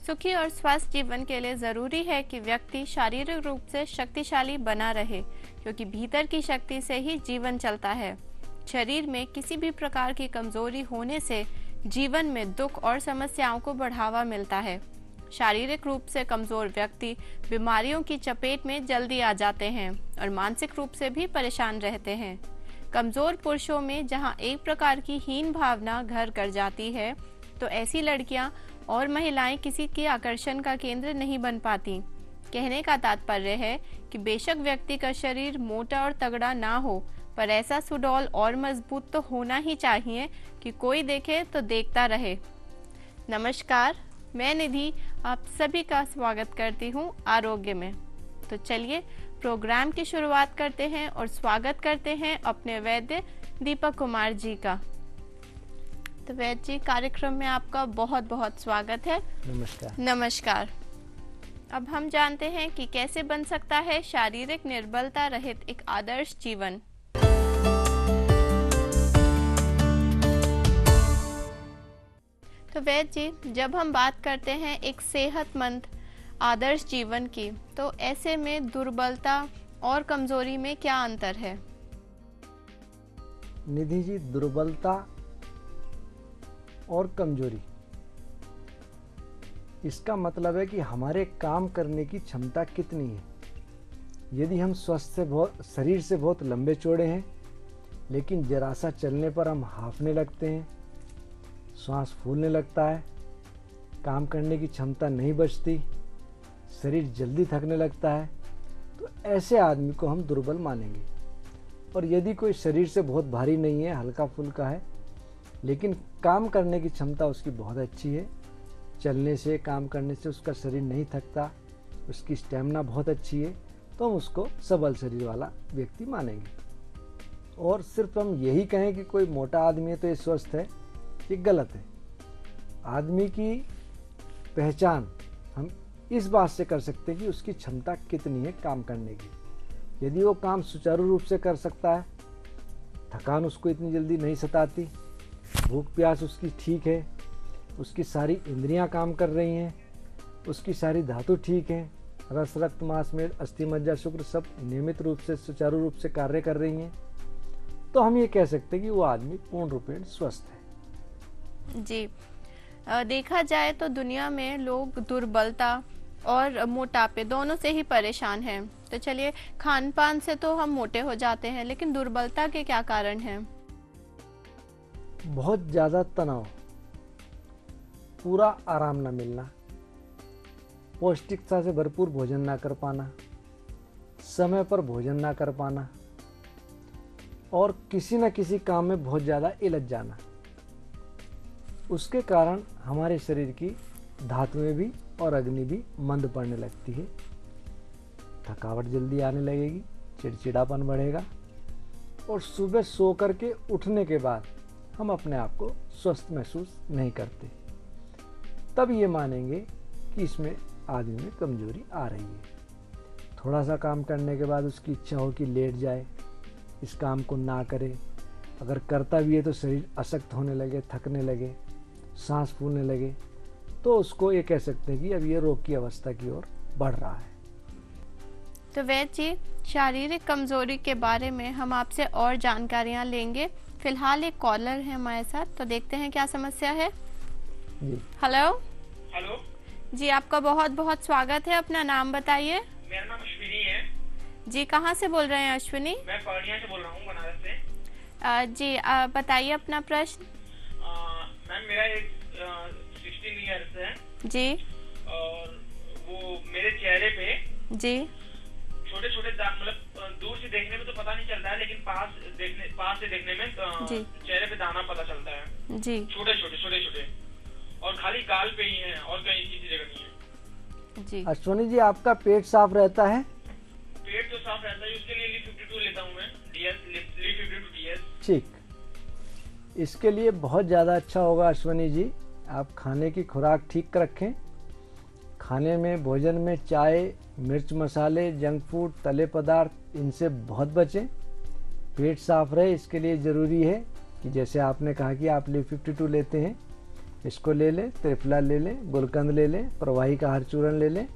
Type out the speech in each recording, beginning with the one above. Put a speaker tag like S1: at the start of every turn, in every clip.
S1: सुखी और स्वस्थ जीवन के लिए जरूरी है कि व्यक्ति शारीरिक रूप से शक्तिशाली बना रहे, क्योंकि भीतर की शक्ति से ही जीवन चलता है। शरीर में किसी भी प्रकार की कमजोरी होने से जीवन में दुख और समस्याओं को बढ़ावा मिलता है। शारीरिक रूप से कमजोर व्यक्ति बीमारियों की चपेट में जल्दी आ जाते हैं और मानसिक रूप से भी परेशान रहते हैं। कमजोर पुरुषों में जहां एक प्रकार की हीन भावना घर कर जाती है, तो ऐसी लड़कियां और महिलाएं किसी के आकर्षण का केंद्र नहीं बन पाती। कहने का तात्पर्य है कि बेशक व्यक्ति का शरीर मोटा और तगड़ा ना हो, पर ऐसा सुडौल और मजबूत तो होना ही चाहिए कि कोई देखे तो देखता रहे। नमस्कार, मैं निधि आप सभी का स्वागत करती हूँ आरोग्य में। तो चलिए प्रोग्राम की शुरुआत करते हैं और स्वागत करते हैं अपने वैद्य दीपक कुमार जी का। तो वैद्य जी, कार्यक्रम में आपका बहुत बहुत स्वागत है।
S2: नमस्कार।
S1: नमस्कार। अब हम जानते हैं कि कैसे बन सकता है शारीरिक निर्बलता रहित एक आदर्श जीवन। तो वैद्य जी, जब हम बात करते हैं एक सेहतमंद आदर्श जीवन की, तो ऐसे में दुर्बलता और कमजोरी में क्या अंतर है?
S2: निधि जी, दुर्बलता और कमजोरी, इसका मतलब है कि हमारे काम करने की क्षमता कितनी है। यदि हम स्वस्थ से शरीर से बहुत लंबे चौड़े हैं, लेकिन जरा सा चलने पर हम हांफने लगते हैं, श्वास फूलने लगता है, काम करने की क्षमता नहीं बचती, शरीर जल्दी थकने लगता है, तो ऐसे आदमी को हम दुर्बल मानेंगे। और यदि कोई शरीर से बहुत भारी नहीं है, हल्का फुल्का है, लेकिन काम करने की क्षमता उसकी बहुत अच्छी है, चलने से काम करने से उसका शरीर नहीं थकता, उसकी स्टेमिना बहुत अच्छी है, तो हम उसको सबल शरीर वाला व्यक्ति मानेंगे। और सिर्फ हम यही कहें कि कोई मोटा आदमी है तो ये स्वस्थ है, ये गलत है। आदमी की पहचान हम इस बात से कर सकते हैं कि उसकी क्षमता कितनी है काम करने की। यदि वो काम सुचारू रूप से कर सकता है, थकान उसको इतनी जल्दी नहीं सताती, भूख प्यास उसकी ठीक है, उसकी सारी इंद्रियां काम कर रही हैं, उसकी सारी धातु ठीक हैं, रस रक्त मांस में अस्थि मज्जा शुक्र सब नियमित रूप से सुचारू रूप से कार्य कर रही हैं, तो हम ये कह सकते हैं कि वो आदमी पूर्ण रूपेण स्वस्थ है।
S1: जी, देखा जाए तो दुनिया में लोग दुर्बलता और मोटापे दोनों से ही परेशान हैं। तो चलिए, खान पान से तो हम मोटे हो जाते हैं, लेकिन दुर्बलता के क्या कारण हैं?
S2: बहुत ज़्यादा तनाव, पूरा आराम न मिलना, पौष्टिकता से भरपूर भोजन ना कर पाना, समय पर भोजन ना कर पाना, और किसी न किसी काम में बहुत ज़्यादा उलझ जाना। उसके कारण हमारे शरीर की धातुएं भी और अग्नि भी मंद पड़ने लगती है, थकावट जल्दी आने लगेगी, चिड़चिड़ापन बढ़ेगा, और सुबह सो करके उठने के बाद हम अपने आप को स्वस्थ महसूस नहीं करते। तब ये मानेंगे कि इसमें आदमी में कमजोरी आ रही है। थोड़ा सा काम करने के बाद उसकी इच्छा हो कि लेट जाए, इस काम को ना करे, अगर करता भी है तो शरीर अशक्त होने लगे, थकने लगे, सांस फूलने लगे, तो उसको ये कह सकते हैं कि अब ये रोग की अवस्था की ओर बढ़ रहा है।
S1: तो वैद्य जी, शारीरिक कमजोरी के बारे में हम आपसे और जानकारियां लेंगे। फिलहाल एक कॉलर है हमारे साथ, तो देखते हैं क्या समस्या है।
S2: जी।
S1: हेलो।
S3: हेलो
S1: जी, आपका बहुत बहुत स्वागत है। अपना नाम बताइए।
S3: मेरा नाम अश्विनी है।
S1: जी, कहाँ से बोल रहे हैं अश्विनी?
S3: मैं पूर्णिया से बोल रहा हूँ, बनारस से।
S1: जी, बताइए अपना प्रश्न।
S3: मैम, मेरा एक 16 ईयर्स है
S1: जी।
S3: और वो मेरे चेहरे पे
S1: जी।
S3: छोटे छोटे दाग, मतलब दूर से देखने में तो पता नहीं चलता है, लेकिन पास से देखने में चेहरे पे दाना पता चलता है।
S1: जी।
S3: छोटे छोटे और खाली गाल पे ही है और कहीं किसी जगह नहीं है।
S1: जी।
S2: अश्विनी जी, आपका पेट साफ रहता है?
S3: पेट तो साफ रहता है, उसके लिए ली-52 लेता हूँ मैं, ली-52 DS।
S2: ठीक, इसके लिए बहुत ज़्यादा अच्छा होगा अश्विनी जी, आप खाने की खुराक ठीक रखें। खाने में, भोजन में चाय, मिर्च मसाले, जंक फूड, तले पदार्थ, इनसे बहुत बचें। पेट साफ रहे, इसके लिए ज़रूरी है कि जैसे आपने कहा कि आप ली-52 लेते हैं, इसको ले लें, त्रिफला ले लें, गुलकंद ले लें, प्रवाही का हर चूर्ण ले लें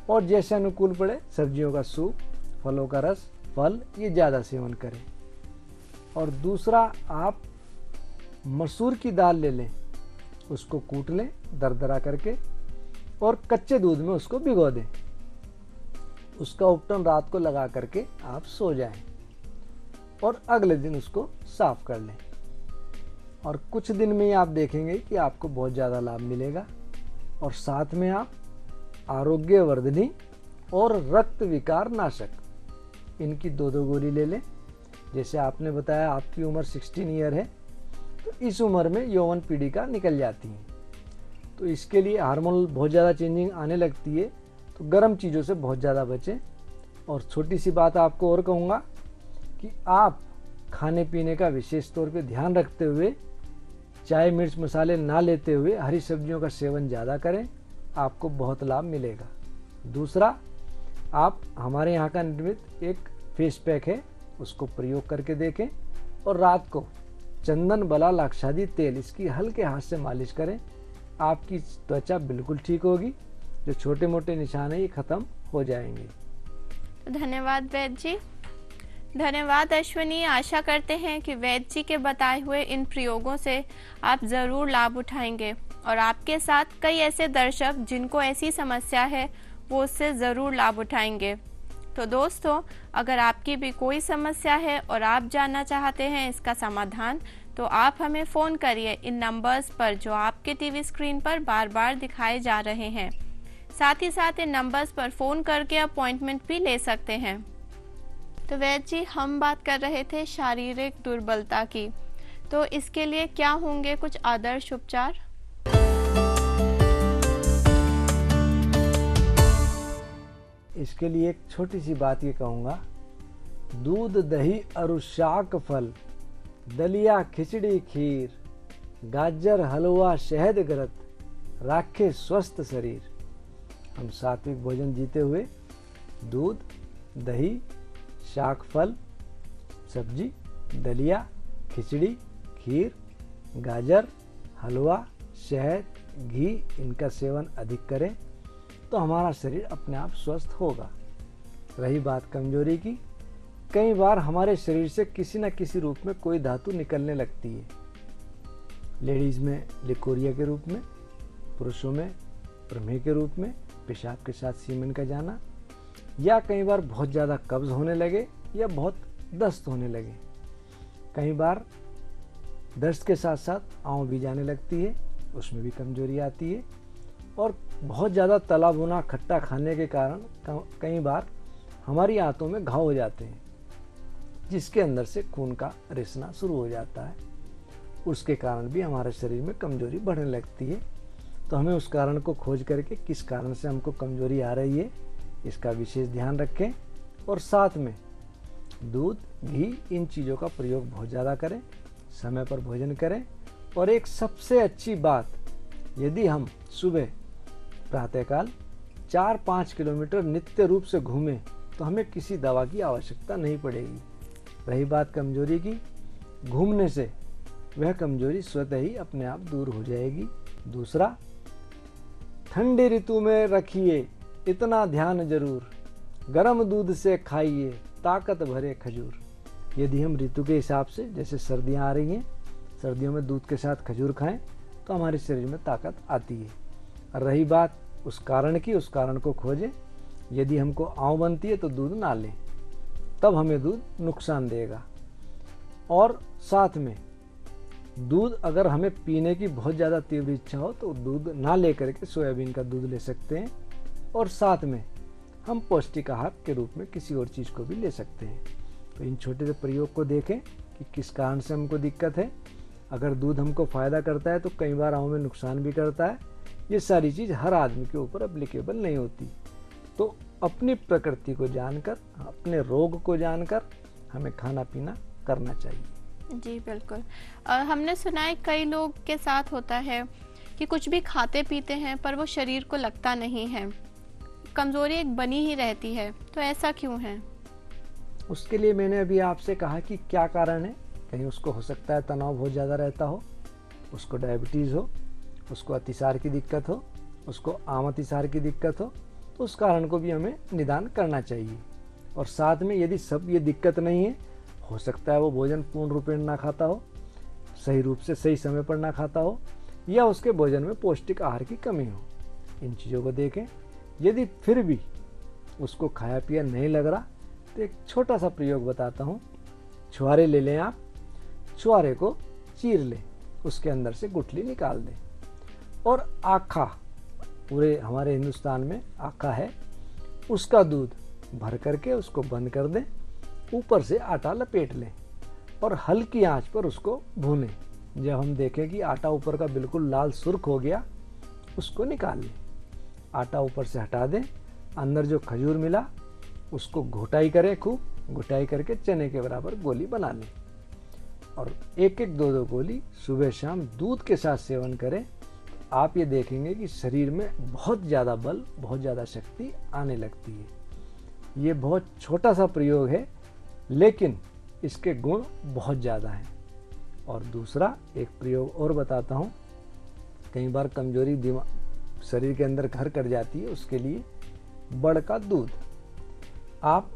S2: और जैसे अनुकूल पड़े सब्जियों का सूप, फलों का रस, फल ये ज़्यादा सेवन करें। और दूसरा, आप मसूर की दाल ले लें, उसको कूट लें दरदरा करके और कच्चे दूध में उसको भिगो दें। उसका उपटन रात को लगा करके आप सो जाएं और अगले दिन उसको साफ कर लें और कुछ दिन में ही आप देखेंगे कि आपको बहुत ज़्यादा लाभ मिलेगा। और साथ में आप आरोग्यवर्धनी और रक्त विकार नाशक इनकी 2-2 गोली ले लें। जैसे आपने बताया आपकी उम्र 16 ईयर है, तो इस उम्र में यौवन पीढ़ी का निकल जाती है, तो इसके लिए हार्मोनल बहुत ज़्यादा चेंजिंग आने लगती है, तो गर्म चीज़ों से बहुत ज़्यादा बचें। और छोटी सी बात आपको और कहूँगा कि आप खाने पीने का विशेष तौर पे ध्यान रखते हुए चाय मिर्च मसाले ना लेते हुए हरी सब्जियों का सेवन ज़्यादा करें, आपको बहुत लाभ मिलेगा। दूसरा, आप हमारे यहाँ का निर्मित एक फेस पैक है, उसको प्रयोग करके देखें और रात को चंदन बला लाक्षादी तेल इसकी हल्के हाथ से मालिश करें, आपकी त्वचा बिल्कुल ठीक होगी, जो छोटे मोटे निशान हैं ये खत्म हो जाएंगे।
S1: धन्यवाद वैद्य जी। धन्यवाद अश्विनी। आशा करते हैं कि वैद्य जी के बताए हुए इन प्रयोगों से आप ज़रूर लाभ उठाएंगे और आपके साथ कई ऐसे दर्शक जिनको ऐसी समस्या है वो उससे ज़रूर लाभ उठाएंगे। तो दोस्तों, अगर आपकी भी कोई समस्या है और आप जानना चाहते हैं इसका समाधान, तो आप हमें फ़ोन करिए इन नंबर्स पर जो आपके टीवी स्क्रीन पर बार बार दिखाए जा रहे हैं। साथ ही साथ इन नंबर्स पर फ़ोन करके अपॉइंटमेंट भी ले सकते हैं। तो वैद्य जी, हम बात कर रहे थे शारीरिक दुर्बलता की, तो इसके लिए क्या होंगे कुछ आदर्श उपचार?
S2: इसके लिए एक छोटी सी बात ये कहूँगा, दूध दही और शाक फल, दलिया खिचड़ी खीर, गाजर हलवा शहद ग्रत, राखे स्वस्थ शरीर। हम सात्विक भोजन जीते हुए दूध दही शाक फल सब्जी, दलिया खिचड़ी खीर, गाजर हलवा शहद घी इनका सेवन अधिक करें तो हमारा शरीर अपने आप स्वस्थ होगा। रही बात कमजोरी की, कई बार हमारे शरीर से किसी न किसी रूप में कोई धातु निकलने लगती है। लेडीज में लिकोरिया के रूप में, पुरुषों में प्रमेह के रूप में, पेशाब के साथ सीमेन का जाना, या कई बार बहुत ज़्यादा कब्ज होने लगे या बहुत दस्त होने लगे। कई बार दस्त के साथ साथ आंव भी जाने लगती है, उसमें भी कमजोरी आती है। और बहुत ज़्यादा तला भुना खट्टा खाने के कारण कई बार हमारी आंतों में घाव हो जाते हैं, जिसके अंदर से खून का रिसना शुरू हो जाता है। उसके कारण भी हमारे शरीर में कमजोरी बढ़ने लगती है। तो हमें उस कारण को खोज करके किस कारण से हमको कमजोरी आ रही है इसका विशेष ध्यान रखें। और साथ में दूध घी इन चीज़ों का प्रयोग बहुत ज़्यादा करें, समय पर भोजन करें। और एक सबसे अच्छी बात, यदि हम सुबह प्रातःकाल 4-5 किलोमीटर नित्य रूप से घूमें तो हमें किसी दवा की आवश्यकता नहीं पड़ेगी। रही बात कमजोरी की, घूमने से वह कमजोरी स्वतः ही अपने आप दूर हो जाएगी। दूसरा, ठंडी ऋतु में रखिए इतना ध्यान जरूर, गर्म दूध से खाइए ताकत भरे खजूर। यदि हम ऋतु के हिसाब से, जैसे सर्दियाँ आ रही हैं, सर्दियों में दूध के साथ खजूर खाएं तो हमारे शरीर में ताकत आती है। और रही बात उस कारण की, उस कारण को खोजें। यदि हमको आंव बनती है तो दूध ना लें, तब हमें दूध नुकसान देगा। और साथ में दूध अगर हमें पीने की बहुत ज़्यादा तीव्र इच्छा हो तो दूध ना ले करके सोयाबीन का दूध ले सकते हैं। और साथ में हम पौष्टिक आहार के रूप में किसी और चीज़ को भी ले सकते हैं। तो इन छोटे से प्रयोग को देखें कि किस कारण से हमको दिक्कत है। अगर दूध हमको फ़ायदा करता है तो कई बार आंव में नुकसान भी करता है। ये सारी चीज़ हर आदमी के ऊपर एप्लीकेबल नहीं होती। तो अपनी प्रकृति को जानकर, अपने रोग को जानकर हमें खाना पीना करना चाहिए।
S1: जी बिल्कुल। हमने सुना है कई लोग के साथ होता है कि कुछ भी खाते पीते हैं पर वो शरीर को लगता नहीं है, कमज़ोरी एक बनी ही रहती है, तो ऐसा क्यों है?
S2: उसके लिए मैंने अभी आपसे कहा कि क्या कारण है। कहीं उसको हो सकता है तनाव बहुत ज़्यादा रहता हो, उसको डायबिटीज़ हो, उसको अतिसार की दिक्कत हो, उसको आम अतिसार की दिक्कत हो, तो उस कारण को भी हमें निदान करना चाहिए। और साथ में यदि सब ये दिक्कत नहीं है, हो सकता है वो भोजन पूर्ण रूपेण ना खाता हो, सही रूप से सही समय पर ना खाता हो, या उसके भोजन में पौष्टिक आहार की कमी हो। इन चीज़ों को देखें। यदि फिर भी उसको खाया पिया नहीं लग रहा तो एक छोटा सा प्रयोग बताता हूँ। छुहारे ले लें आप, छुहारे को चीर लें, उसके अंदर से गुठली निकाल दें और आखा, पूरे हमारे हिंदुस्तान में आखा है, उसका दूध भर करके उसको बंद कर दें, ऊपर से आटा लपेट लें और हल्की आंच पर उसको भूनें। जब हम देखें कि आटा ऊपर का बिल्कुल लाल सुर्ख हो गया, उसको निकाल लें। आटा ऊपर से हटा दें, अंदर जो खजूर मिला उसको घोटाई करें, खूब घोटाई करके चने के बराबर गोली बना लें और एक एक दो गोली सुबह शाम दूध के साथ सेवन करें। आप ये देखेंगे कि शरीर में बहुत ज़्यादा बल, बहुत ज़्यादा शक्ति आने लगती है। ये बहुत छोटा सा प्रयोग है, लेकिन इसके गुण बहुत ज़्यादा हैं। और दूसरा एक प्रयोग और बताता हूँ। कई बार कमजोरी दिमाग शरीर के अंदर घर कर जाती है, उसके लिए बड़ का दूध। आप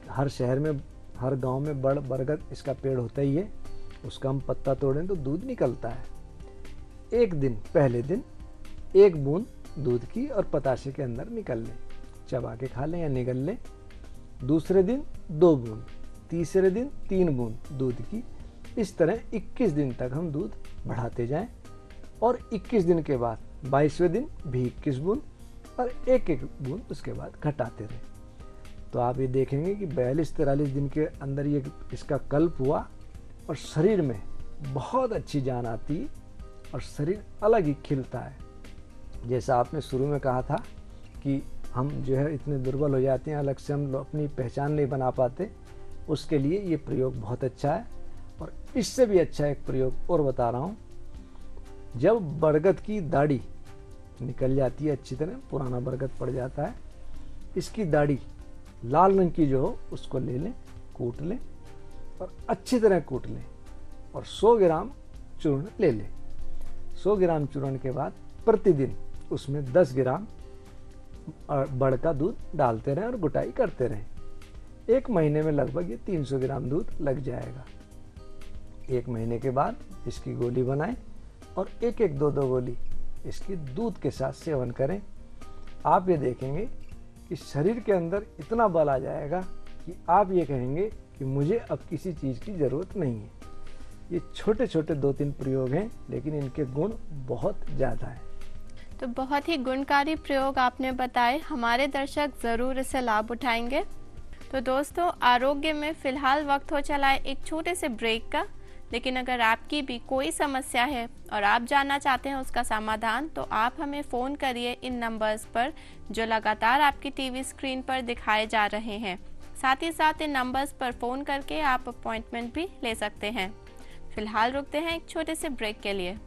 S2: हर शहर में, हर गांव में बड़, बरगद इसका पेड़ होता ही है, उसका हम पत्ता तोड़ें तो दूध निकलता है। एक दिन, पहले दिन 1 बूंद दूध की और पताशे के अंदर निकल लें, चबा के खा लें या निगल लें। दूसरे दिन 2 बूंद, तीसरे दिन 3 बूंद दूध की। इस तरह 21 दिन तक हम दूध बढ़ाते जाएं और 21 दिन के बाद 22वें दिन भी 21 बूंद और एक एक बूंद उसके बाद घटाते रहें। तो आप ये देखेंगे कि 42-43 दिन के अंदर ये इसका कल्प हुआ और शरीर में बहुत अच्छी जान आती है और शरीर अलग ही खिलता है। जैसा आपने शुरू में कहा था कि हम जो है इतने दुर्बल हो जाते हैं, अलग से हम अपनी पहचान नहीं बना पाते, उसके लिए ये प्रयोग बहुत अच्छा है। और इससे भी अच्छा एक प्रयोग और बता रहा हूँ। जब बरगद की दाढ़ी निकल जाती है अच्छी तरह, पुराना बरगद पड़ जाता है, इसकी दाढ़ी लाल रंग की जो हो उसको ले लें, कूट लें और अच्छी तरह कूट लें और 100 ग्राम चूर्ण ले लें। 100 ग्राम चूर्ण के बाद प्रतिदिन उसमें 10 ग्राम बड़ का दूध डालते रहें और गुटाई करते रहें। 1 महीने में लगभग ये 300 ग्राम दूध लग जाएगा। 1 महीने के बाद इसकी गोली बनाएं और एक एक 2 गोली इसकी दूध के साथ सेवन करें। आप ये देखेंगे कि शरीर के अंदर इतना बल आ जाएगा कि आप ये कहेंगे कि मुझे अब किसी चीज़ की ज़रूरत नहीं है। ये छोटे छोटे 2-3 प्रयोग हैं, लेकिन इनके गुण बहुत ज़्यादा हैं।
S1: तो बहुत ही गुणकारी प्रयोग आपने बताए, हमारे दर्शक ज़रूर इससे लाभ उठाएंगे। तो दोस्तों, आरोग्य में फ़िलहाल वक्त हो चला है एक छोटे से ब्रेक का, लेकिन अगर आपकी भी कोई समस्या है और आप जानना चाहते हैं उसका समाधान, तो आप हमें फ़ोन करिए इन नंबर्स पर जो लगातार आपकी टीवी स्क्रीन पर दिखाए जा रहे हैं। साथ ही साथ इन नंबर्स पर फ़ोन करके आप अपॉइंटमेंट भी ले सकते हैं। फ़िलहाल रुकते हैं एक छोटे से ब्रेक के लिए।